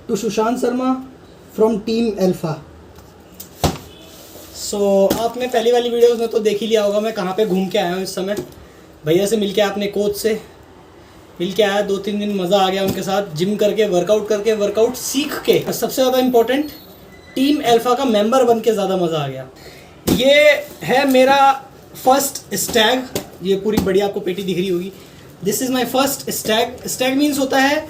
to Sushant Sharma from Team Alpha. सो आपने पहली वाली वीडियोस में तो देख ही लिया होगा मैं कहाँ पे घूम के आया हूँ इस समय। भैया से मिलके अपने कोच से मिल के आया, 2-3 दिन मज़ा आ गया उनके साथ, जिम करके वर्कआउट सीख के, और सबसे ज़्यादा इम्पोर्टेंट टीम अल्फा का मेंबर बन के ज़्यादा मज़ा आ गया। ये है मेरा फर्स्ट स्टैग, ये पूरी बड़ी आपको पेटी दिख रही होगी। This is my first Stag. Stag means होता है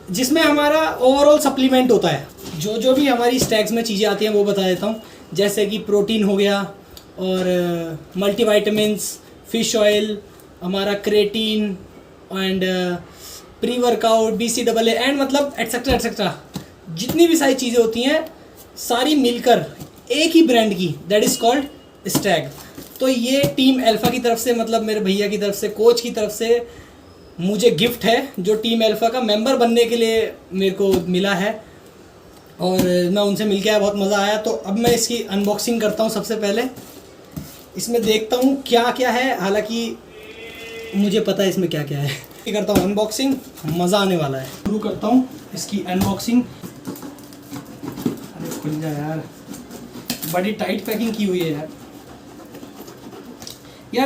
जिसमें हमारा ओवरऑल सप्लीमेंट होता है। जो भी हमारी स्टैग्स में चीज़ें आती हैं वो बता देता हूँ, जैसे कि प्रोटीन हो गया और मल्टीवाइटामिन्स, फिश ऑयल, हमारा creatine and pre workout, BCAA and मतलब एट्सेट्रा एट्सेट्रा, जितनी भी सारी चीज़ें होती हैं सारी मिलकर एक ही ब्रांड की, दैट इज़ कॉल्ड स्टैग। तो ये टीम अल्फा की तरफ से, मतलब मेरे भैया की तरफ से, कोच की तरफ से मुझे गिफ्ट है, जो टीम अल्फा का मेंबर बनने के लिए मेरे को मिला है, और मैं उनसे मिल के आया, बहुत मज़ा आया। तो अब मैं इसकी अनबॉक्सिंग करता हूँ। सबसे पहले इसमें देखता हूँ क्या क्या है, हालांकि मुझे पता है इसमें क्या क्या है। ये करता हूँ अनबॉक्सिंग, मज़ा आने वाला है। शुरू करता हूँ इसकी अनबॉक्सिंग। अरे खुल जा यार, बड़ी टाइट पैकिंग की हुई है यार।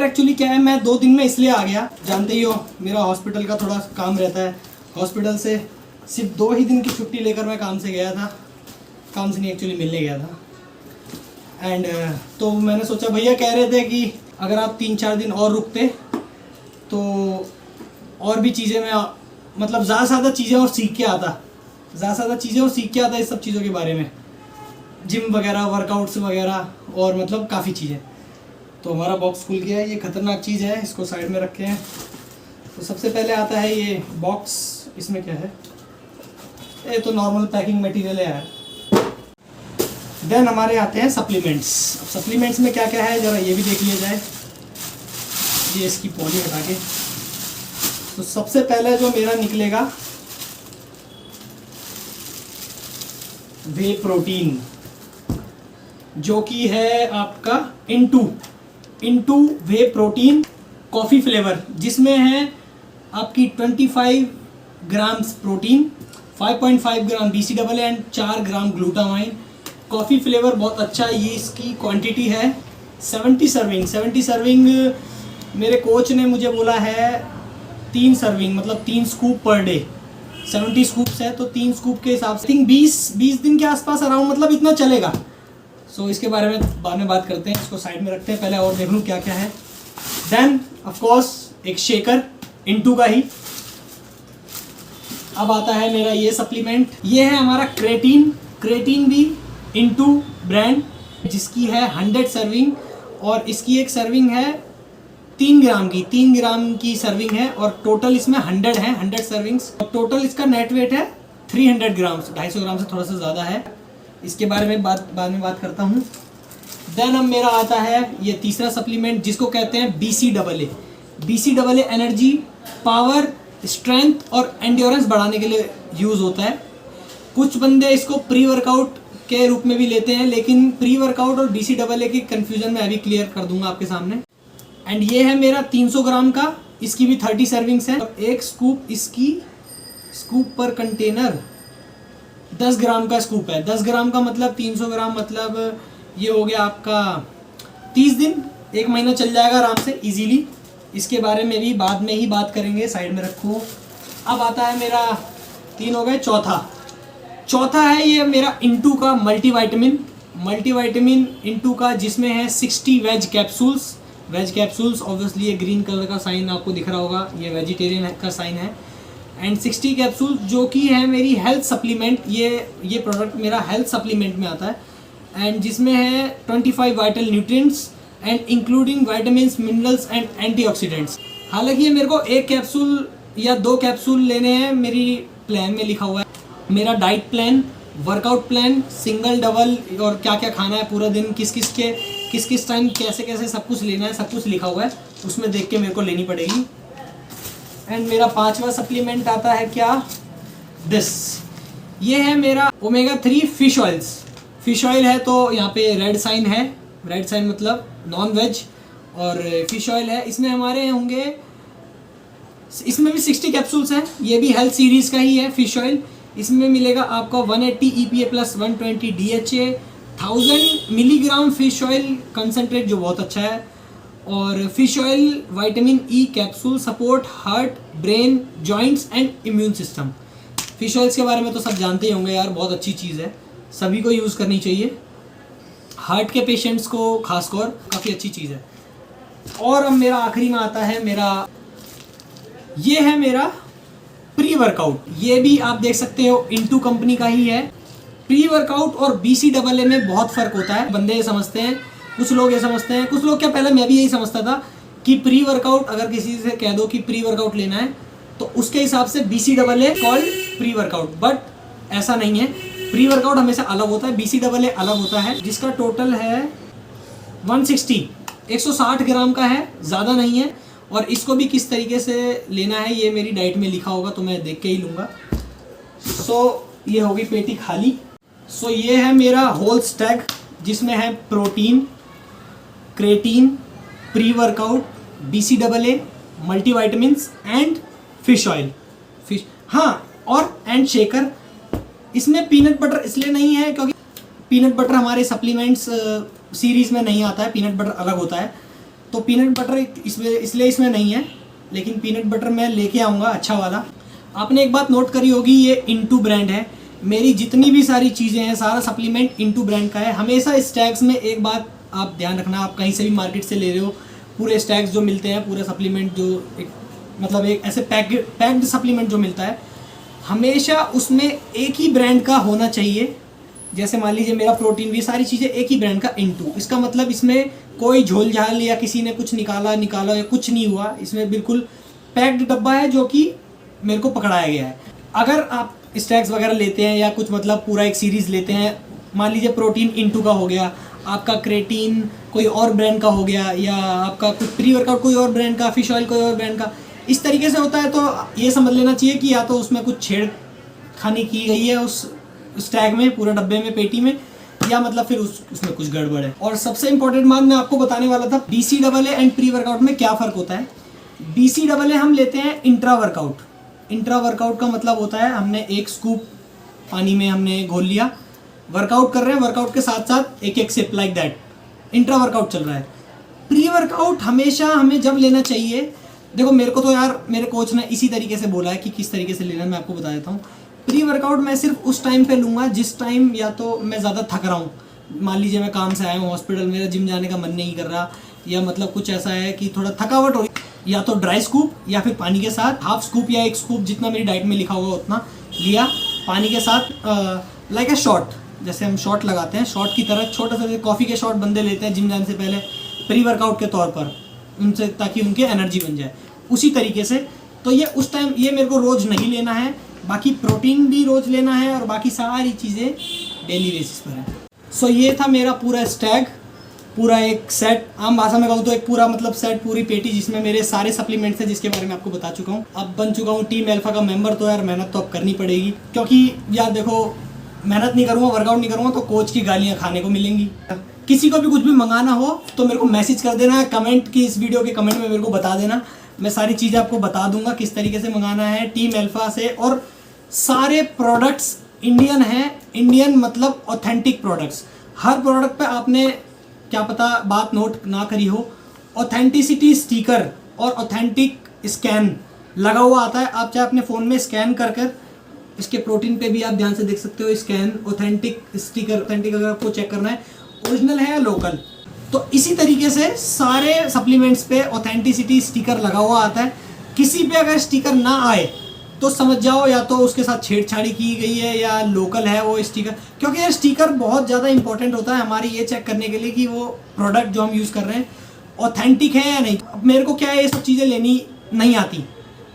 एक्चुअली क्या है, मैं 2 दिन में इसलिए आ गया, जानते ही हो मेरा हॉस्पिटल का थोड़ा काम रहता है। हॉस्पिटल से सिर्फ 2 ही दिन की छुट्टी लेकर मैं काम से गया था, काम से नहीं एक्चुअली मिलने गया था। एंड तो मैंने सोचा, भैया कह रहे थे कि अगर आप 3-4 दिन और रुकते तो और भी चीज़ें मैं मतलब ज़्यादा से ज़्यादा चीज़ें और सीख के आता इस सब चीज़ों के बारे में, जिम वगैरह, वर्कआउट्स वगैरह, और मतलब काफ़ी चीज़ें। तो हमारा बॉक्स खुल गया है। ये खतरनाक चीज़ है, इसको साइड में रखे हैं। तो सबसे पहले आता है ये बॉक्स। इसमें क्या है, ये तो नॉर्मल पैकिंग मटेरियल है यार। देन हमारे आते हैं सप्लीमेंट्स। अब सप्लीमेंट्स में क्या क्या है ज़रा ये भी देख लिया जाए। ये इसकी पॉली हटा के, तो सबसे पहले जो मेरा निकलेगा वे प्रोटीन, जो कि है आपका इनटू वे प्रोटीन कॉफ़ी फ्लेवर, जिसमें है आपकी 25 grams protein, 5.5 gram BCAA and 4 gram glutamine. Coffee flavour बहुत अच्छा है। ये इसकी क्वांटिटी है 70 सर्विंग। मेरे कोच ने मुझे बोला है 3 सर्विंग, मतलब 3 स्कूप पर डे। 70 स्कूप्स है तो 3 स्कूप के हिसाब से थिंक 20 दिन के आसपास अराउंड, मतलब इतना चलेगा। सो इसके बारे में बाद में बात करते हैं, इसको साइड में रखते हैं, पहले और देख लूँ क्या क्या है। देन ऑफ कोर्स एक शेकर इनटू का ही। अब आता है मेरा ये सप्लीमेंट, ये है हमारा क्रेटीन भी इनटू ब्रांड, जिसकी है 100 सर्विंग, और इसकी एक सर्विंग है 3 ग्राम की सर्विंग है, और टोटल इसमें 100 है, 100 सर्विंग्स। और टोटल इसका नेट वेट है 300 ग्राम्स, 250 ग्राम से थोड़ा सा ज़्यादा है। इसके बारे में बाद में बात करता हूँ। देन अब मेरा आता है ये तीसरा सप्लीमेंट, जिसको कहते हैं BCAA एनर्जी, पावर, स्ट्रेंथ और एंड्योरेंस बढ़ाने के लिए यूज़ होता है। कुछ बंदे इसको प्री वर्कआउट के रूप में भी लेते हैं, लेकिन प्री वर्कआउट और BCAA की कन्फ्यूजन मैं अभी क्लियर कर दूंगा आपके सामने। एंड ये है मेरा 300 ग्राम का, इसकी भी 30 सर्विंग्स है, और एक स्कूप, इसकी स्कूप पर कंटेनर 10 ग्राम का स्कूप है। 10 ग्राम का मतलब 300 ग्राम, मतलब ये हो गया आपका 30 दिन, 1 महीना चल जाएगा आराम से इजीली। इसके बारे में भी बाद में ही बात करेंगे, साइड में रखो। अब आता है मेरा 3 हो गए, चौथा है ये मेरा इनटू का मल्टीवाइटामिन इनटू का, जिसमें है 60 वेज कैप्सूल्स। ऑब्वियसली ये ग्रीन कलर का साइन आपको दिख रहा होगा, ये वेजिटेरियन का साइन है। एंड 60 कैप्सूल, जो कि है मेरी हेल्थ सप्लीमेंट। ये प्रोडक्ट मेरा हेल्थ सप्लीमेंट में आता है, एंड जिसमें है 25 vital nutrients and including vitamins, minerals and antioxidants. हालांकि ये मेरे को 1 कैप्सूल या 2 कैप्सूल लेने हैं, मेरी प्लान में लिखा हुआ है। मेरा diet plan, workout plan, single double, और क्या क्या खाना है पूरा दिन, किस टाइम कैसे सब कुछ लेना है, सब कुछ लिखा हुआ है, उसमें देख के मेरे को लेनी पड़ेगी। एंड मेरा 5वां सप्लीमेंट आता है क्या, ये है मेरा ओमेगा 3 फिश ऑयल है। तो यहाँ पे रेड साइन है, रेड साइन मतलब नॉन वेज, और फिश ऑयल है। इसमें हमारे होंगे, इसमें भी 60 कैप्सूल्स हैं, ये भी हेल्थ सीरीज़ का ही है फिश ऑयल। इसमें मिलेगा आपका 180 EPA plus 120 DHA, 1000 milligram fish oil concentrate जो बहुत अच्छा है, और fish oil vitamin E capsule support heart, brain, joints and immune system. Fish oils के बारे में तो सब जानते ही होंगे यार, बहुत अच्छी चीज़ है, सभी को यूज़ करनी चाहिए, हार्ट के पेशेंट्स को खासकर काफ़ी अच्छी चीज़ है। और अब मेरा आखिरी में आता है ये है मेरा प्री वर्कआउट। ये भी आप देख सकते हो इंटू कंपनी का ही है। प्री वर्कआउट और BCAA में बहुत फ़र्क होता है। बंदे ये समझते हैं, कुछ लोग ये समझते हैं, कुछ लोग क्या, पहले मैं भी यही समझता था कि प्री वर्कआउट, अगर किसी से कह दो कि प्री वर्कआउट लेना है तो उसके हिसाब से BCAA called pre workout, but ऐसा नहीं है। प्री वर्कआउट हमेशा अलग होता है, BCAA अलग होता है, जिसका टोटल है 160 ग्राम का है, ज़्यादा नहीं है। और इसको भी किस तरीके से लेना है ये मेरी डाइट में लिखा होगा, तो मैं देख के ही लूँगा। ये होगी पेटी खाली। ये है मेरा होल स्टैक, जिसमें है protein, creatine, pre workout, BCAA, multivitamins and fish oil, and shaker. इसमें पीनट बटर इसलिए नहीं है क्योंकि पीनट बटर हमारे सप्लीमेंट्स सीरीज़ में नहीं आता है, पीनट बटर अलग होता है, तो पीनट बटर इसलिए इसमें नहीं है, लेकिन पीनट बटर मैं लेके आऊँगा अच्छा वाला। आपने एक बात नोट करी होगी, ये इंटू ब्रांड है। मेरी जितनी भी सारी चीज़ें हैं, सारा सप्लीमेंट इंटू ब्रांड का है। हमेशा स्टैक्स में एक बात आप ध्यान रखना, आप कहीं से भी मार्केट से ले रहे हो, पूरे स्टैक्स जो मिलते हैं, पूरे सप्लीमेंट जो एक ऐसे पैक्ड सप्लीमेंट जो मिलता है, हमेशा उसमें एक ही ब्रांड का होना चाहिए। जैसे मान लीजिए मेरा प्रोटीन भी, सारी चीज़ें एक ही ब्रांड का इंटू, इसका मतलब इसमें कोई झोल झाल या किसी ने कुछ निकाला या कुछ नहीं हुआ। इसमें बिल्कुल पैक्ड डब्बा है जो कि मेरे को पकड़ाया गया है। अगर आप स्टैक्स वगैरह लेते हैं या कुछ मतलब पूरा एक सीरीज़ लेते हैं, मान लीजिए प्रोटीन इंटू का हो गया, आपका क्रेटीन कोई और ब्रांड का हो गया, या आपका कुछ प्री वर्कआउट कोई और ब्रांड का, फिश ऑयल कोई और ब्रांड का, इस तरीके से होता है, तो ये समझ लेना चाहिए कि या तो उसमें कुछ छेड़खानी की गई है उस स्टैग में, पूरे डब्बे में, पेटी में, या मतलब फिर उसमें कुछ गड़बड़ है। और सबसे इंपॉर्टेंट बात मैं आपको बताने वाला था, BCAA एंड प्री वर्कआउट में क्या फ़र्क होता है। BCAA हम लेते हैं इंट्रा वर्कआउट। इंट्रा वर्कआउट का मतलब होता है हमने एक स्कूप पानी में हमने घोल लिया, वर्कआउट कर रहे हैं, वर्कआउट के साथ साथ एक sip, like that intra workout चल रहा है। प्री वर्कआउट हमेशा हमें जब लेना चाहिए, देखो मेरे को तो यार मेरे कोच ने इसी तरीके से बोला है कि किस तरीके से लेना है, मैं आपको बता देता हूँ। प्री वर्कआउट मैं सिर्फ उस टाइम पे लूँगा जिस टाइम या तो मैं ज़्यादा थक रहा हूँ, मान लीजिए मैं काम से आया हूँ हॉस्पिटल, मेरा जिम जाने का मन नहीं कर रहा, या मतलब कुछ ऐसा है कि थोड़ा थकावट हो, या तो ड्राई स्कूप या फिर पानी के साथ हाफ स्कूप या एक स्कूप, जितना मेरी डाइट में लिखा होगा उतना लिया, पानी के साथ लाइक ए शॉट, जैसे हम शॉट लगाते हैं, शॉट की तरह छोटा सा कॉफ़ी के शॉट बंदे लेते हैं जिम जाने से पहले प्री वर्कआउट के तौर पर, उनसे ताकि उनके एनर्जी बन जाए, उसी तरीके से। तो ये उस टाइम, ये मेरे को रोज़ नहीं लेना है, बाकी प्रोटीन भी रोज़ लेना है और बाकी सारी चीज़ें डेली बेसिस पर है। ये था मेरा पूरा स्टैग, पूरा एक सेट, आम भाषा में कहूँ तो एक पूरा मतलब सेट, पूरी पेटी जिसमें मेरे सारे सप्लीमेंट्स हैं, जिसके बारे में आपको बता चुका हूँ। अब बन चुका हूँ टीम अल्फा का मेंबर, तो यार मेहनत तो अब करनी पड़ेगी, क्योंकि यार देखो मेहनत नहीं करूँगा, वर्कआउट नहीं करूँगा तो कोच की गालियाँ खाने को मिलेंगी। किसी को भी कुछ भी मंगाना हो तो मेरे को मैसेज कर देना, कमेंट की इस वीडियो के कमेंट में मेरे को बता देना, मैं सारी चीज़ें आपको बता दूंगा किस तरीके से मंगाना है टीम अल्फा से। और सारे प्रोडक्ट्स इंडियन हैं, इंडियन मतलब ऑथेंटिक प्रोडक्ट्स। हर प्रोडक्ट पे आपने क्या पता बात नोट ना करी हो, ऑथेंटिसिटी स्टिकर और ऑथेंटिक स्कैन लगा हुआ आता है। आप चाहे अपने फ़ोन में स्कैन कर कर, इसके प्रोटीन पे भी आप ध्यान से देख सकते हो स्कैन, ऑथेंटिक स्टिकर, ऑथेंटिक अगर आपको चेक करना है ओरिजिनल है या लोकल, तो इसी तरीके से सारे सप्लीमेंट्स पे ऑथेंटिसिटी स्टिकर लगा हुआ आता है। किसी पे अगर स्टिकर ना आए तो समझ जाओ या तो उसके साथ छेड़छाड़ी की गई है या लोकल है वो स्टिकर, क्योंकि ये स्टिकर बहुत ज़्यादा इंपॉर्टेंट होता है हमारी ये चेक करने के लिए कि वो प्रोडक्ट जो हम यूज़ कर रहे हैं ऑथेंटिक है या नहीं। अब मेरे को क्या है, ये सब चीज़ें लेनी नहीं आती,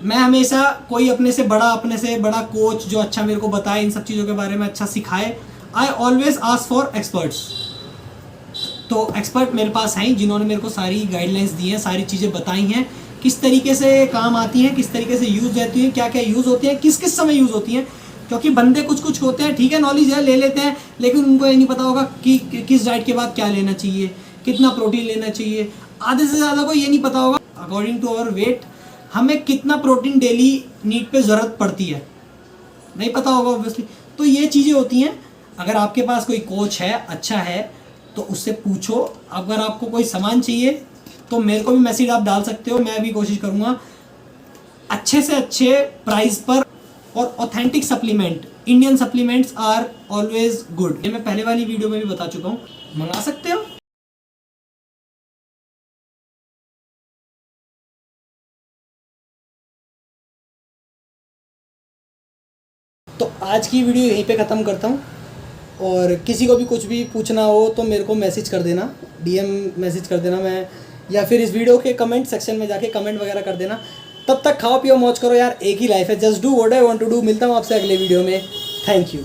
मैं हमेशा कोई अपने से बड़ा कोच जो अच्छा मेरे को बताए, इन सब चीज़ों के बारे में अच्छा सिखाए, I always ask for experts. तो एक्सपर्ट मेरे पास हैं जिन्होंने मेरे को सारी गाइडलाइंस दी हैं, सारी चीज़ें बताई हैं, किस तरीके से काम आती हैं, किस तरीके से यूज़ रहती हैं, क्या क्या यूज़ होती हैं, किस किस समय यूज़ होती हैं। क्योंकि बंदे कुछ होते हैं, ठीक है नॉलेज है, ले लेते हैं, लेकिन उनको ये नहीं पता होगा कि किस डाइट के बाद क्या लेना चाहिए, कितना प्रोटीन लेना चाहिए। आधे से ज़्यादा को ये नहीं पता होगा अकॉर्डिंग टू आवर वेट हमें कितना प्रोटीन डेली नीड पे ज़रूरत पड़ती है। नहीं पता होगा ऑब्वियसली। तो ये चीज़ें होती हैं। अगर आपके पास कोई कोच है अच्छा है तो उससे पूछो। अगर आपको कोई सामान चाहिए तो मेरे को भी मैसेज आप डाल सकते हो, मैं भी कोशिश करूँगा अच्छे से अच्छे प्राइस पर। और authentic supplement, Indian supplements are always good. ये मैं पहले वाली वीडियो में भी बता चुका हूँ, मंगा सकते हो। तो आज की वीडियो यहीं पे ख़त्म करता हूँ। और किसी को भी कुछ भी पूछना हो तो मेरे को मैसेज कर देना, DM मैसेज कर देना, मैं या फिर इस वीडियो के कमेंट सेक्शन में जाके कमेंट वगैरह कर देना। तब तक खाओ पियो मौज करो यार, एक ही लाइफ है, just do what I want to do. मिलता हूँ आपसे अगले वीडियो में। Thank you.